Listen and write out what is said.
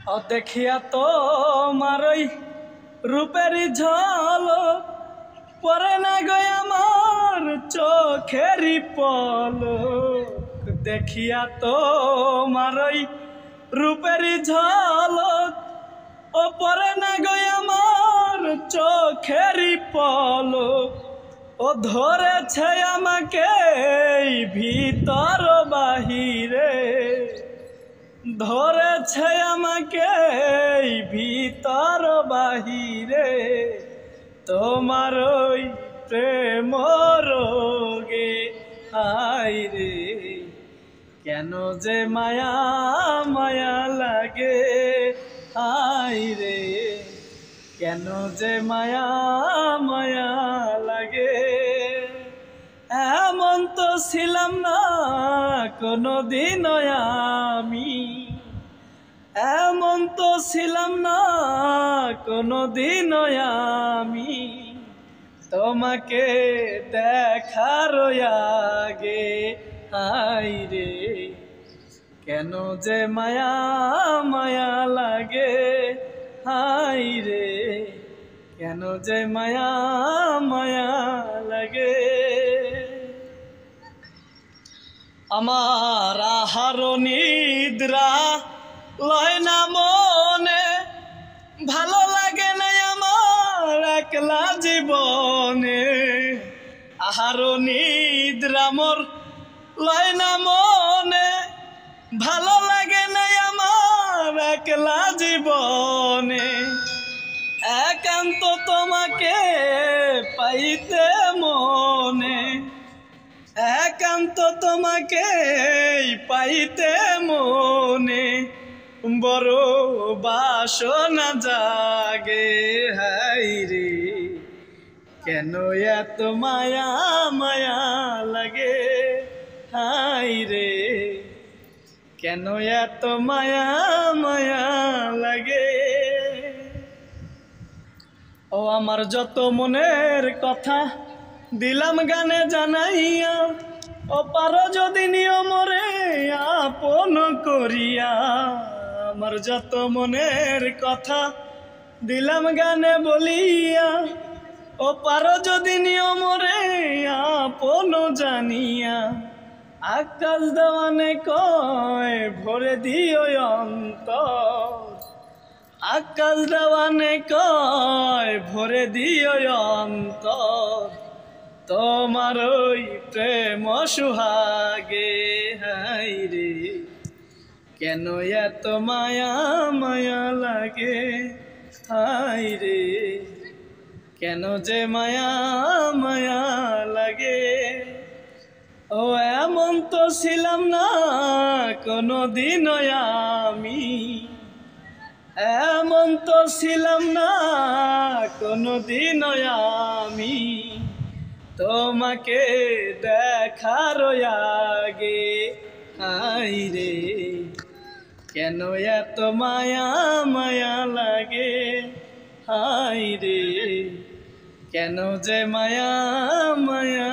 দেখিয়া তোমার ওই রূপেরই ঝলক পরে না গো আমার চোখেরই পলক। দেখিয়া তোমার ওই রূপেরই ঝলক ও পরে না গো আমার চোখেরই পলক। ও ধরেছে আমাকে ভিতর বাহিরে, ধরেছে আমাকে ভিতর বাহিরে। তোমার ওই প্রেম রোগে আই রে, কেন যে মায়া মায়া লাগে আই রে, কেন যে মায়া মায়া লাগে। এমন তো ছিলাম না কোনোদিন আমি, এমন তো ছিলাম না কোনোদিন আমি, তোমাকে দেখার আগে আই রে, কেন যে মায়া মায়া লাগে আই রে, কেন যে মায়া মায়া লাগে। আমার আহার নিদ্রা লয় না মনে, ভালো লাগে না আমার একলা জীবনে। আহার নিদ্রা মোর লয় না মনে, ভালো লাগে না আমার একলা জীবনে। একান্ত তোমাকে পাইতে মনে, একান্ত তোমাকে পাইতে মনে, বড় বাসনা জাগে হাই রে, কেন এত মায়া মায়া লাগে হাই রে, কেন এত মায়া মায়া লাগে। ও আমার যত মনের কথা দিলাম গানে জানাইয়া, ও পারো যদি নিয়মরে আপন করিয়া। আমার যত মনের কথা দিলাম গানে বলিয়া, ও পারো যদি নিয়মরে আপন জানিয়া। আকাশ দেওয়ানে কয় ভরে দিও অন্তর, আকাশ দেওয়ানে কয় ভরে দিও অন্তর। তোমার ওই প্রেম সুহাগে হাই রে, কেন এত মায়া মায়া লাগে হাই রে, কেন যে মায়া মায়া লাগে। ও এমন তো ছিলাম না কোনোদিন আমি, এমন তো ছিলাম না কোনোদিন আমি, তোমাকে দেখার আগে আই রে, কেন এত মায়া মায়া লাগে হাই রে, কেন যে মায়া মায়া